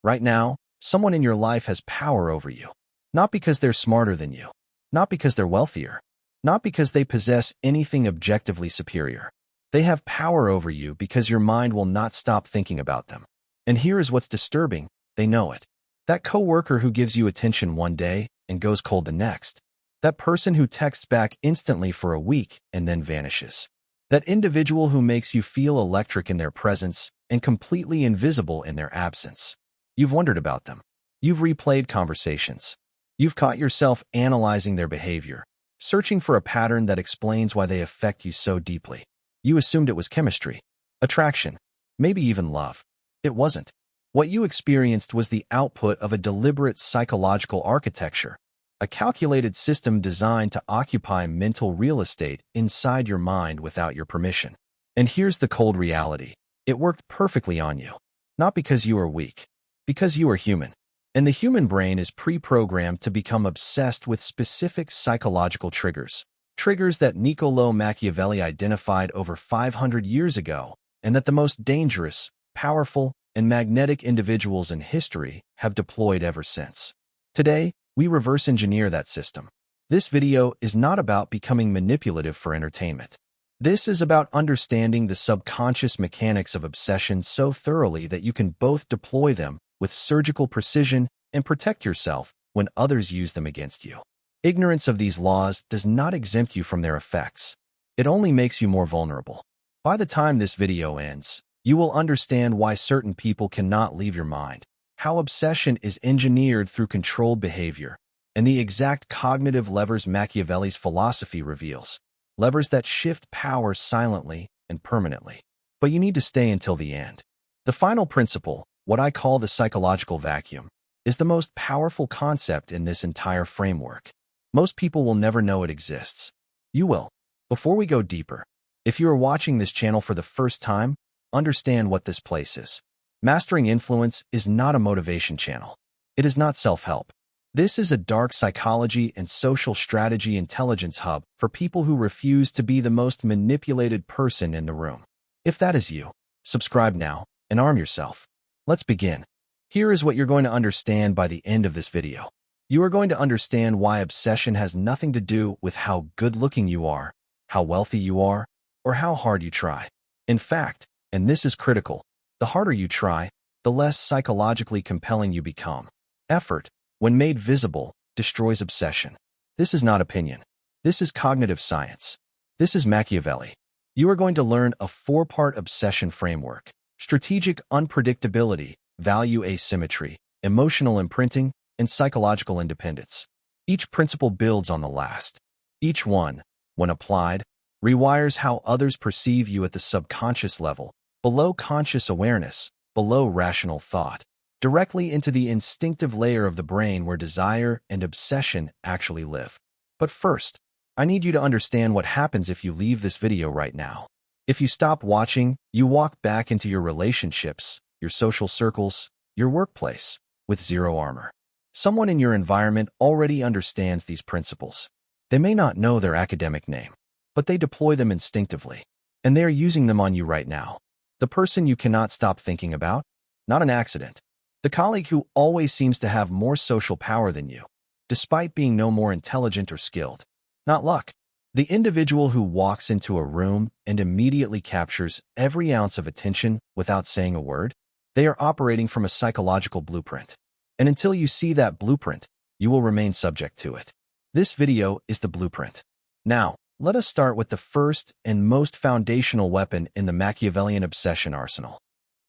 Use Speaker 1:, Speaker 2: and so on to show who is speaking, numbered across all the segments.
Speaker 1: Right now, someone in your life has power over you. Not because they're smarter than you. Not because they're wealthier. Not because they possess anything objectively superior. They have power over you because your mind will not stop thinking about them. And here is what's disturbing: they know it. That coworker who gives you attention one day and goes cold the next. That person who texts back instantly for a week and then vanishes. That individual who makes you feel electric in their presence and completely invisible in their absence. You've wondered about them. You've replayed conversations. You've caught yourself analyzing their behavior, searching for a pattern that explains why they affect you so deeply. You assumed it was chemistry, attraction, maybe even love. It wasn't. What you experienced was the output of a deliberate psychological architecture, a calculated system designed to occupy mental real estate inside your mind without your permission. And here's the cold reality: it worked perfectly on you. Not because you are weak, because you are human. And the human brain is pre-programmed to become obsessed with specific psychological triggers. Triggers that Niccolò Machiavelli identified over 500 years ago, and that the most dangerous, powerful, and magnetic individuals in history have deployed ever since. Today, we reverse engineer that system. This video is not about becoming manipulative for entertainment. This is about understanding the subconscious mechanics of obsession so thoroughly that you can both deploy them with surgical precision and protect yourself when others use them against you. Ignorance of these laws does not exempt you from their effects. It only makes you more vulnerable. By the time this video ends, you will understand why certain people cannot leave your mind, how obsession is engineered through controlled behavior, and the exact cognitive levers Machiavelli's philosophy reveals, levers that shift power silently and permanently. But you need to stay until the end. The final principle, what I call the psychological vacuum, is the most powerful concept in this entire framework. Most people will never know it exists. You will. Before we go deeper, if you are watching this channel for the first time, understand what this place is. Mastering Influence is not a motivation channel. It is not self-help. This is a dark psychology and social strategy intelligence hub for people who refuse to be the most manipulated person in the room. If that is you, subscribe now and arm yourself. Let's begin. Here is what you're going to understand by the end of this video. You are going to understand why obsession has nothing to do with how good-looking you are, how wealthy you are, or how hard you try. In fact, and this is critical, the harder you try, the less psychologically compelling you become. Effort, when made visible, destroys obsession. This is not opinion. This is cognitive science. This is Machiavelli. You are going to learn a 4-part obsession framework: strategic unpredictability, value asymmetry, emotional imprinting, and psychological independence. Each principle builds on the last. Each one, when applied, rewires how others perceive you at the subconscious level, below conscious awareness, below rational thought, directly into the instinctive layer of the brain where desire and obsession actually live. But first, I need you to understand what happens if you leave this video right now. If you stop watching, you walk back into your relationships, your social circles, your workplace, with zero armor. Someone in your environment already understands these principles. They may not know their academic name, but they deploy them instinctively, and they are using them on you right now. The person you cannot stop thinking about? Not an accident. The colleague who always seems to have more social power than you, despite being no more intelligent or skilled. Not luck. The individual who walks into a room and immediately captures every ounce of attention without saying a word. They are operating from a psychological blueprint. And until you see that blueprint, you will remain subject to it. This video is the blueprint. Now, let us start with the first and most foundational weapon in the Machiavellian obsession arsenal.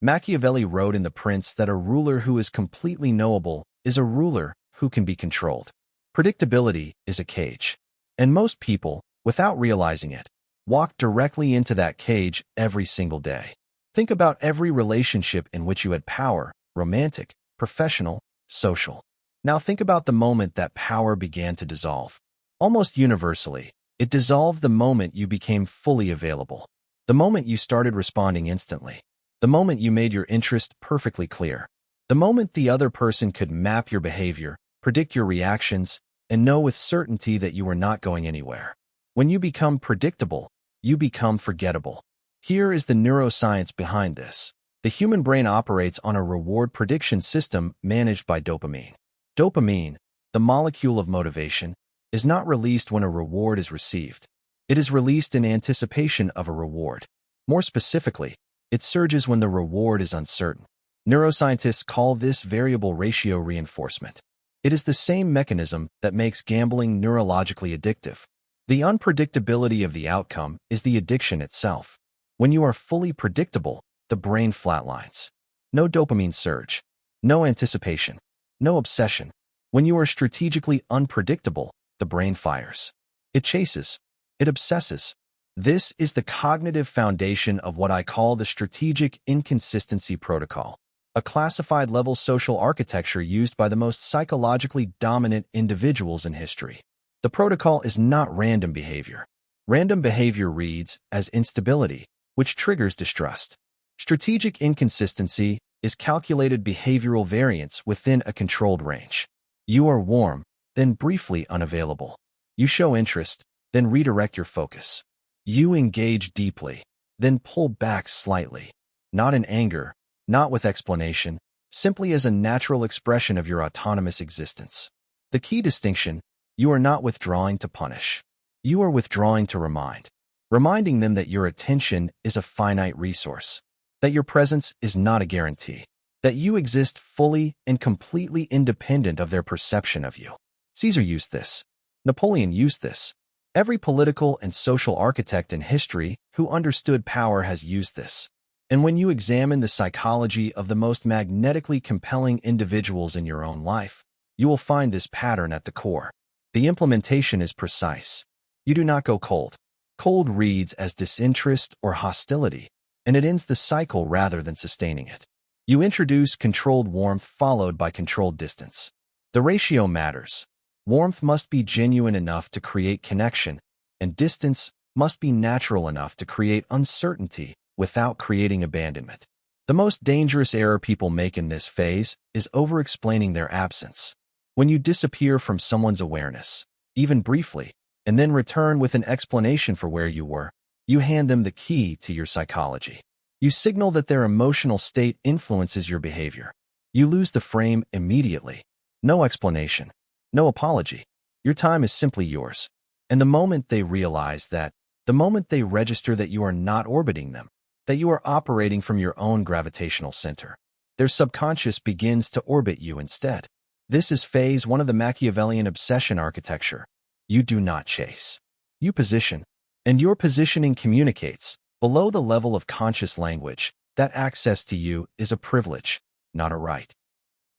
Speaker 1: Machiavelli wrote in The Prince that a ruler who is completely knowable is a ruler who can be controlled. Predictability is a cage. And most people, without realizing it, walk directly into that cage every single day. Think about every relationship in which you had power: romantic, professional, social. Now think about the moment that power began to dissolve. Almost universally, it dissolved the moment you became fully available. The moment you started responding instantly. The moment you made your interest perfectly clear. The moment the other person could map your behavior, predict your reactions, and know with certainty that you were not going anywhere. When you become predictable, you become forgettable. Here is the neuroscience behind this. The human brain operates on a reward prediction system managed by dopamine. Dopamine, the molecule of motivation, is not released when a reward is received. It is released in anticipation of a reward. More specifically, it surges when the reward is uncertain. Neuroscientists call this variable ratio reinforcement. It is the same mechanism that makes gambling neurologically addictive. The unpredictability of the outcome is the addiction itself. When you are fully predictable, the brain flatlines. No dopamine surge. No anticipation. No obsession. When you are strategically unpredictable, the brain fires. It chases. It obsesses. This is the cognitive foundation of what I call the strategic inconsistency protocol, a classified-level social architecture used by the most psychologically dominant individuals in history. The protocol is not random behavior. Random behavior reads as instability, which triggers distrust. Strategic inconsistency is calculated behavioral variance within a controlled range. You are warm, then briefly unavailable. You show interest, then redirect your focus. You engage deeply, then pull back slightly. Not in anger, not with explanation, simply as a natural expression of your autonomous existence. The key distinction: you are not withdrawing to punish. You are withdrawing to remind. Reminding them that your attention is a finite resource, that your presence is not a guarantee, that you exist fully and completely independent of their perception of you. Caesar used this. Napoleon used this. Every political and social architect in history who understood power has used this. And when you examine the psychology of the most magnetically compelling individuals in your own life, you will find this pattern at the core. The implementation is precise. You do not go cold. Cold reads as disinterest or hostility, and it ends the cycle rather than sustaining it. You introduce controlled warmth followed by controlled distance. The ratio matters. Warmth must be genuine enough to create connection, and distance must be natural enough to create uncertainty without creating abandonment. The most dangerous error people make in this phase is over-explaining their absence. When you disappear from someone's awareness, even briefly, and then return with an explanation for where you were, you hand them the key to your psychology. You signal that their emotional state influences your behavior. You lose the frame immediately. No explanation. No apology. Your time is simply yours. And the moment they realize that, the moment they register that you are not orbiting them, that you are operating from your own gravitational center, their subconscious begins to orbit you instead. This is phase one of the Machiavellian obsession architecture. You do not chase. You position. And your positioning communicates, below the level of conscious language, that access to you is a privilege, not a right.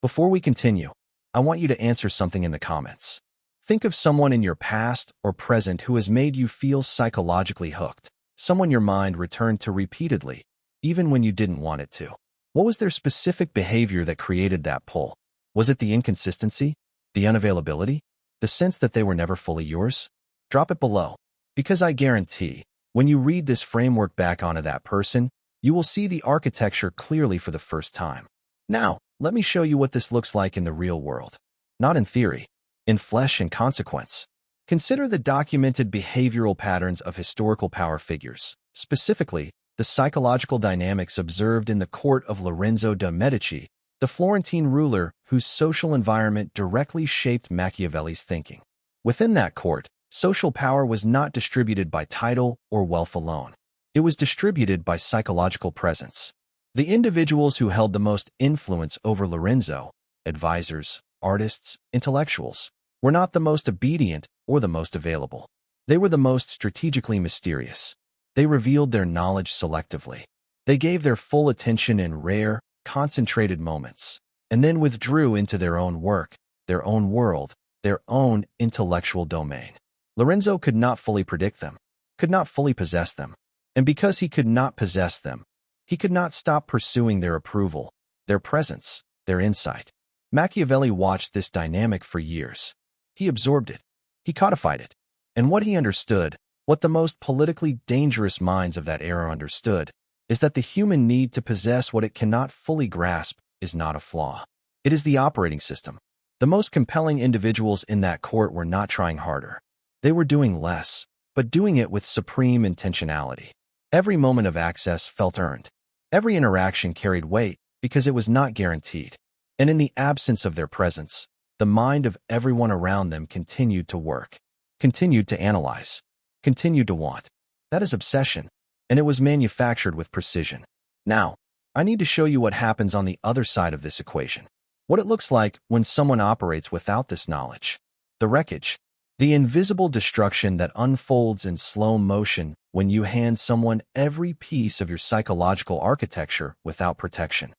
Speaker 1: Before we continue, I want you to answer something in the comments. Think of someone in your past or present who has made you feel psychologically hooked, someone your mind returned to repeatedly, even when you didn't want it to. What was their specific behavior that created that pull? Was it the inconsistency? The unavailability? The sense that they were never fully yours? Drop it below. Because I guarantee, when you read this framework back onto that person, you will see the architecture clearly for the first time. Now, let me show you what this looks like in the real world. Not in theory, in flesh and consequence. Consider the documented behavioral patterns of historical power figures, specifically, the psychological dynamics observed in the court of Lorenzo de' Medici, the Florentine ruler whose social environment directly shaped Machiavelli's thinking. Within that court, social power was not distributed by title or wealth alone. It was distributed by psychological presence. The individuals who held the most influence over Lorenzo, advisors, artists, intellectuals, were not the most obedient or the most available. They were the most strategically mysterious. They revealed their knowledge selectively. They gave their full attention in rare, concentrated moments, and then withdrew into their own work, their own world, their own intellectual domain. Lorenzo could not fully predict them, could not fully possess them, and because he could not possess them, he could not stop pursuing their approval, their presence, their insight. Machiavelli watched this dynamic for years. He absorbed it. He codified it. And what he understood, what the most politically dangerous minds of that era understood, is that the human need to possess what it cannot fully grasp is not a flaw. It is the operating system. The most compelling individuals in that court were not trying harder. They were doing less, but doing it with supreme intentionality. Every moment of access felt earned. Every interaction carried weight because it was not guaranteed. And in the absence of their presence, the mind of everyone around them continued to work, continued to analyze, continued to want. That is obsession, and it was manufactured with precision. Now, I need to show you what happens on the other side of this equation. What it looks like when someone operates without this knowledge. The wreckage. The invisible destruction that unfolds in slow motion when you hand someone every piece of your psychological architecture without protection.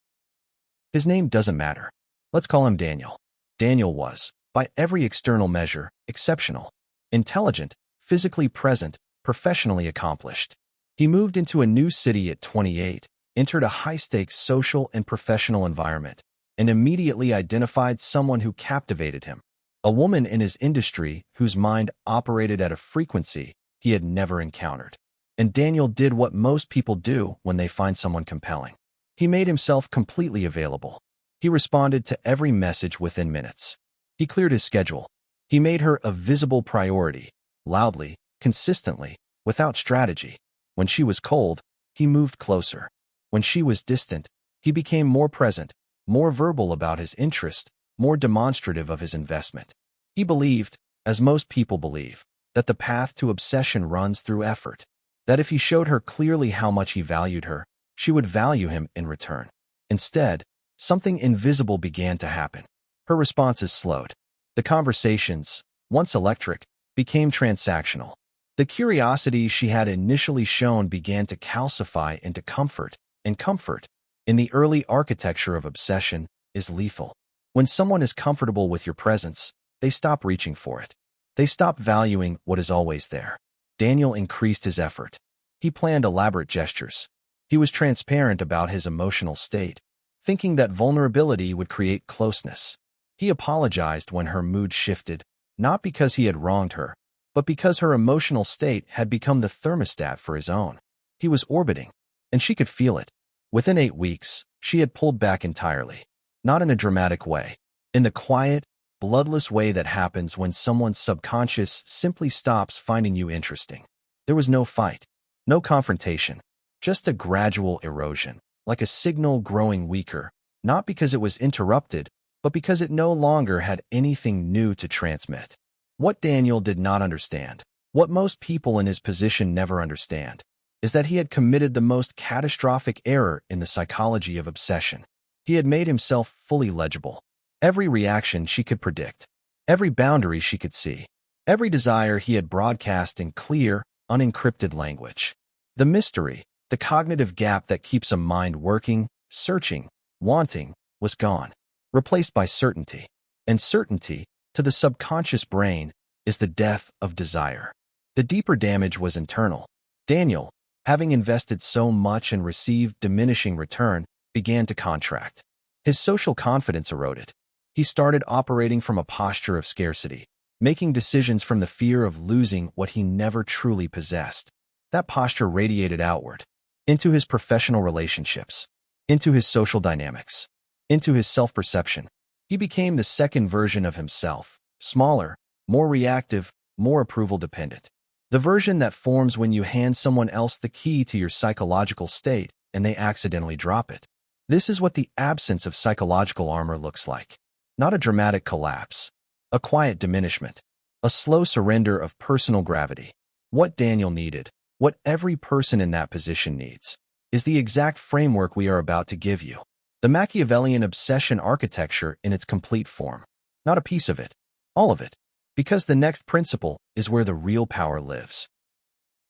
Speaker 1: His name doesn't matter. Let's call him Daniel. Daniel was, by every external measure, exceptional, intelligent, physically present, professionally accomplished. He moved into a new city at 28, entered a high-stakes social and professional environment, and immediately identified someone who captivated him. A woman in his industry whose mind operated at a frequency he had never encountered. And Daniel did what most people do when they find someone compelling. He made himself completely available. He responded to every message within minutes. He cleared his schedule. He made her a visible priority, loudly, consistently, without strategy. When she was cold, he moved closer. When she was distant, he became more present, more verbal about his interest, more demonstrative of his investment. He believed, as most people believe, that the path to obsession runs through effort, that if he showed her clearly how much he valued her, she would value him in return. Instead, something invisible began to happen. Her responses slowed. The conversations, once electric, became transactional. The curiosity she had initially shown began to calcify into comfort, and comfort, in the early architecture of obsession, is lethal. When someone is comfortable with your presence, they stop reaching for it. They stop valuing what is always there. Daniel increased his effort. He planned elaborate gestures. He was transparent about his emotional state, thinking that vulnerability would create closeness. He apologized when her mood shifted, not because he had wronged her, but because her emotional state had become the thermostat for his own. He was orbiting, and she could feel it. Within 8 weeks, she had pulled back entirely. Not in a dramatic way. In the quiet, bloodless way that happens when someone's subconscious simply stops finding you interesting. There was no fight, no confrontation, just a gradual erosion, like a signal growing weaker, not because it was interrupted, but because it no longer had anything new to transmit. What Daniel did not understand, what most people in his position never understand, is that he had committed the most catastrophic error in the psychology of obsession. He had made himself fully legible. Every reaction she could predict, every boundary she could see, every desire he had broadcast in clear, unencrypted language. The mystery, the cognitive gap that keeps a mind working, searching, wanting, was gone, replaced by certainty. And certainty, to the subconscious brain, is the death of desire. The deeper damage was internal. Daniel, having invested so much and received diminishing return, began to contract. His social confidence eroded. He started operating from a posture of scarcity, making decisions from the fear of losing what he never truly possessed. That posture radiated outward, into his professional relationships, into his social dynamics, into his self-perception. He became the second version of himself, smaller, more reactive, more approval-dependent. The version that forms when you hand someone else the key to your psychological state and they accidentally drop it. This is what the absence of psychological armor looks like. Not a dramatic collapse, a quiet diminishment, a slow surrender of personal gravity. What Daniel needed, what every person in that position needs, is the exact framework we are about to give you. The Machiavellian obsession architecture in its complete form. Not a piece of it, all of it. Because the next principle is where the real power lives.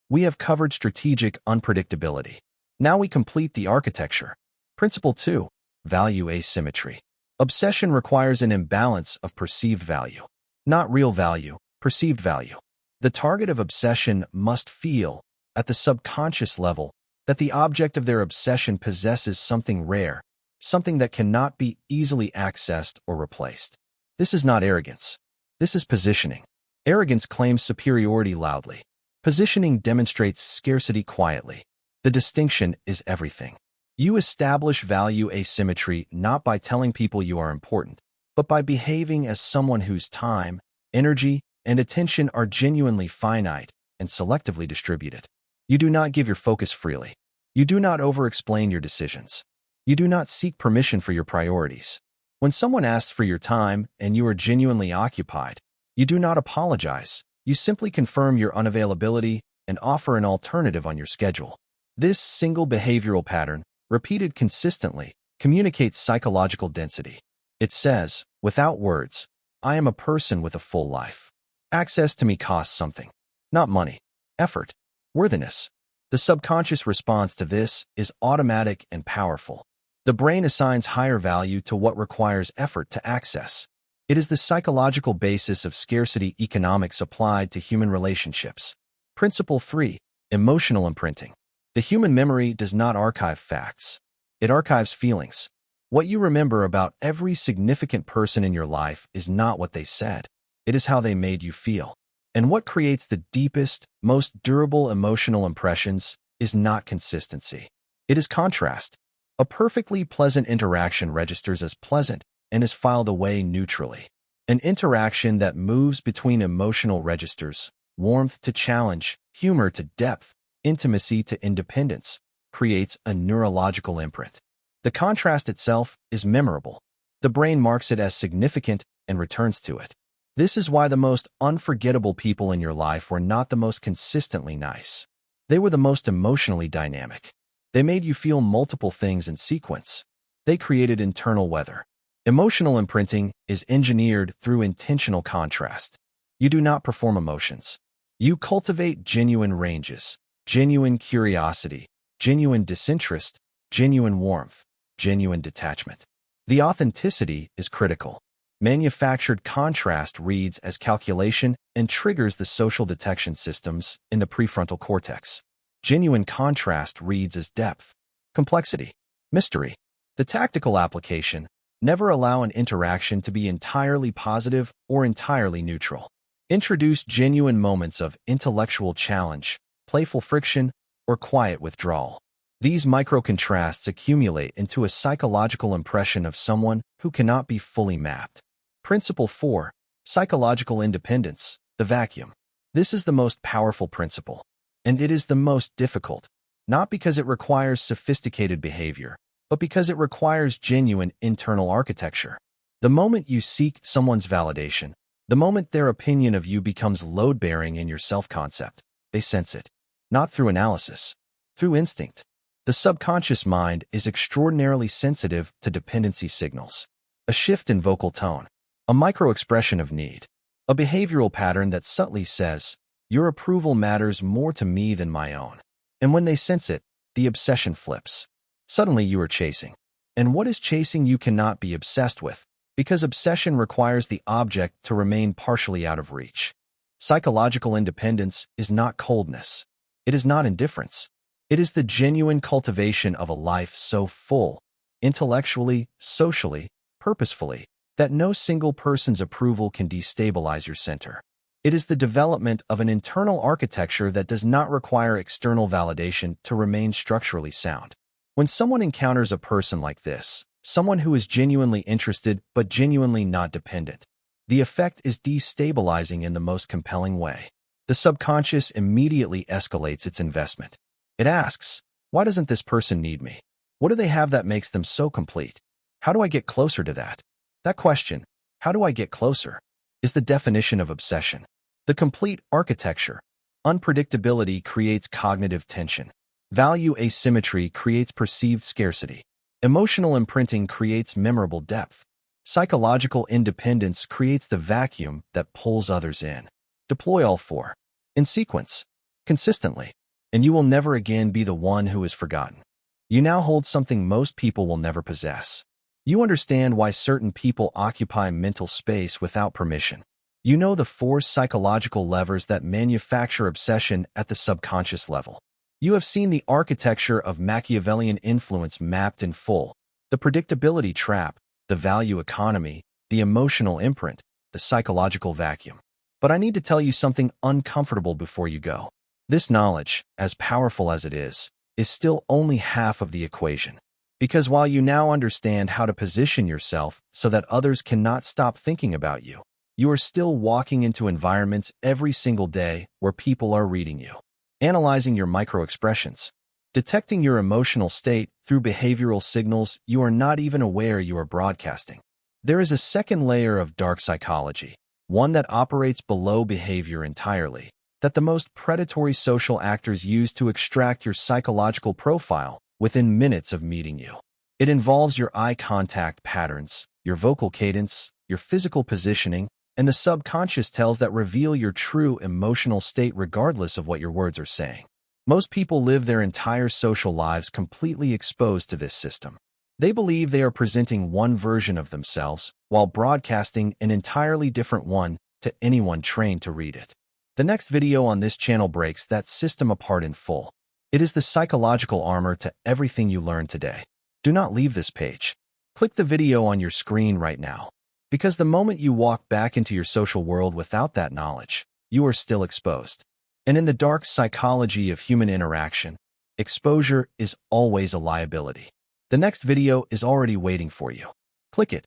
Speaker 1: We have covered strategic unpredictability. Now we complete the architecture. Principle 2. Value asymmetry. Obsession requires an imbalance of perceived value. Not real value, perceived value. The target of obsession must feel, at the subconscious level, that the object of their obsession possesses something rare, something that cannot be easily accessed or replaced. This is not arrogance. This is positioning. Arrogance claims superiority loudly. Positioning demonstrates scarcity quietly. The distinction is everything. You establish value asymmetry not by telling people you are important, but by behaving as someone whose time, energy, and attention are genuinely finite and selectively distributed. You do not give your focus freely. You do not over-explain your decisions. You do not seek permission for your priorities. When someone asks for your time and you are genuinely occupied, you do not apologize. You simply confirm your unavailability and offer an alternative on your schedule. This single behavioral pattern, repeated consistently, communicates psychological density. It says, without words, I am a person with a full life. Access to me costs something. Not money, effort, worthiness. The subconscious response to this is automatic and powerful. The brain assigns higher value to what requires effort to access. It is the psychological basis of scarcity economics applied to human relationships. Principle 3. Emotional imprinting. The human memory does not archive facts. It archives feelings. What you remember about every significant person in your life is not what they said. It is how they made you feel. And what creates the deepest, most durable emotional impressions is not consistency. It is contrast. A perfectly pleasant interaction registers as pleasant and is filed away neutrally. An interaction that moves between emotional registers, warmth to challenge, humor to depth, intimacy to independence, creates a neurological imprint. The contrast itself is memorable. The brain marks it as significant and returns to it. This is why the most unforgettable people in your life were not the most consistently nice. They were the most emotionally dynamic. They made you feel multiple things in sequence. They created internal weather. Emotional imprinting is engineered through intentional contrast. You do not perform emotions. You cultivate genuine ranges, genuine curiosity, genuine disinterest, genuine warmth, genuine detachment. The authenticity is critical. Manufactured contrast reads as calculation and triggers the social detection systems in the prefrontal cortex. Genuine contrast reads as depth, complexity, mystery. The tactical application: never allow an interaction to be entirely positive or entirely neutral. Introduce genuine moments of intellectual challenge, playful friction, or quiet withdrawal. These micro-contrasts accumulate into a psychological impression of someone who cannot be fully mapped. Principle 4. Psychological independence, the vacuum. This is the most powerful principle, and it is the most difficult, not because it requires sophisticated behavior, but because it requires genuine internal architecture. The moment you seek someone's validation, the moment their opinion of you becomes load-bearing in your self-concept, they sense it, not through analysis, through instinct. The subconscious mind is extraordinarily sensitive to dependency signals. A shift in vocal tone, a micro-expression of need, a behavioral pattern that subtly says, your approval matters more to me than my own. And when they sense it, the obsession flips. Suddenly you are chasing. And what is chasing you cannot be obsessed with, because obsession requires the object to remain partially out of reach. Psychological independence is not coldness. It is not indifference. It is the genuine cultivation of a life so full, intellectually, socially, purposefully, that no single person's approval can destabilize your center. It is the development of an internal architecture that does not require external validation to remain structurally sound. When someone encounters a person like this, someone who is genuinely interested but genuinely not dependent, the effect is destabilizing in the most compelling way. The subconscious immediately escalates its investment. It asks, why doesn't this person need me? What do they have that makes them so complete? How do I get closer to that? That question, how do I get closer, is the definition of obsession. The complete architecture. Unpredictability creates cognitive tension. Value asymmetry creates perceived scarcity. Emotional imprinting creates memorable depth. Psychological independence creates the vacuum that pulls others in. Deploy all four, in sequence, consistently, and you will never again be the one who is forgotten. You now hold something most people will never possess. You understand why certain people occupy mental space without permission. You know the four psychological levers that manufacture obsession at the subconscious level. You have seen the architecture of Machiavellian influence mapped in full: the predictability trap, the value economy, the emotional imprint, the psychological vacuum. But I need to tell you something uncomfortable before you go. This knowledge, as powerful as it is still only half of the equation. Because while you now understand how to position yourself so that others cannot stop thinking about you, you are still walking into environments every single day where people are reading you, analyzing your micro-expressions, detecting your emotional state through behavioral signals you are not even aware you are broadcasting. There is a second layer of dark psychology, one that operates below behavior entirely, that the most predatory social actors use to extract your psychological profile within minutes of meeting you. It involves your eye contact patterns, your vocal cadence, your physical positioning, and the subconscious tells that reveal your true emotional state regardless of what your words are saying. Most people live their entire social lives completely exposed to this system. They believe they are presenting one version of themselves while broadcasting an entirely different one to anyone trained to read it. The next video on this channel breaks that system apart in full. It is the psychological armor to everything you learned today. Do not leave this page. Click the video on your screen right now, because the moment you walk back into your social world without that knowledge, you are still exposed. And in the dark psychology of human interaction, exposure is always a liability. The next video is already waiting for you. Click it.